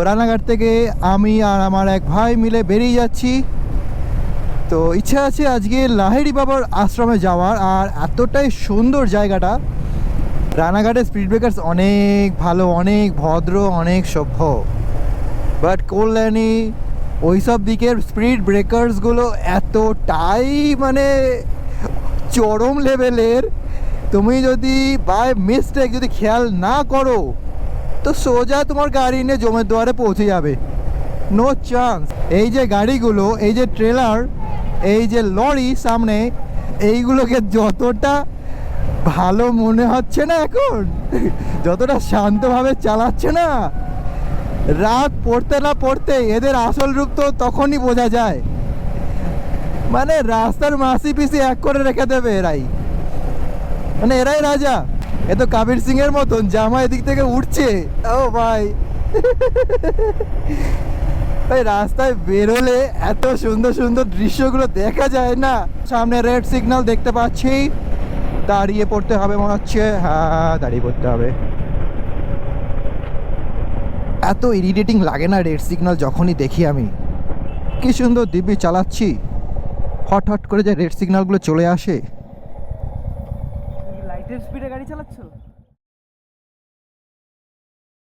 রানাঘাট থেকে আমি আর আমার এক ভাই মিলে বেরিয়ে যাচ্ছি। তো ইচ্ছা আছে আজকে লাহিড়ী বাবার আশ্রমে যাওয়ার। আর এতটাই সুন্দর জায়গাটা, রানাঘাটের স্পিড ব্রেকার্স অনেক ভালো, অনেক ভদ্র, অনেক সভ্য। বাট কল্যাণী ওইসব দিকের স্পিড ব্রেকার্সগুলো এতটাই মানে চরম লেভেলের, তুমি যদি বাই মিস্টেক যদি খেয়াল না করো তো সোজা তোমার গাড়ি নিয়ে জমের দুয়ারে পৌঁছে যাবে, নো চান্স। এই যে গাড়িগুলো, এই যে ট্রেলার, এই যে লরি সামনে, এইগুলোকে যতটা ভালো মনে হচ্ছে না এখন, যতটা শান্তভাবে চালাচ্ছে না, রাত পড়তে না পড়তে এদের আসল রূপ তো তখনই বোঝা যায়। মানে রাস্তার মাসি পিসি এক করে রেখে দেবে এরাই, মানে এরাই রাজা। এ তো কবির সিং এর মতন জামা এদিক থেকে উঠছে। ও ভাই, ভাই রাস্তায় বেরোলে এত সুন্দর সুন্দর দৃশ্যগুলো দেখা যায় না। সামনে রেড সিগন্যাল দেখতে পাচ্ছি, দাঁড়িয়ে পড়তে হবে মনে হচ্ছে। হ্যাঁ, দাঁড়িয়ে পড়তে হবে। এত ইরিটেটিং লাগে না রেড সিগন্যাল যখনই দেখি আমি। কি সুন্দর দিব্যি চালাচ্ছি, হট হট করে যে রেড সিগন্যালগুলো চলে আসে। লাইটের স্পিডে গাড়ি চালাচ্ছো?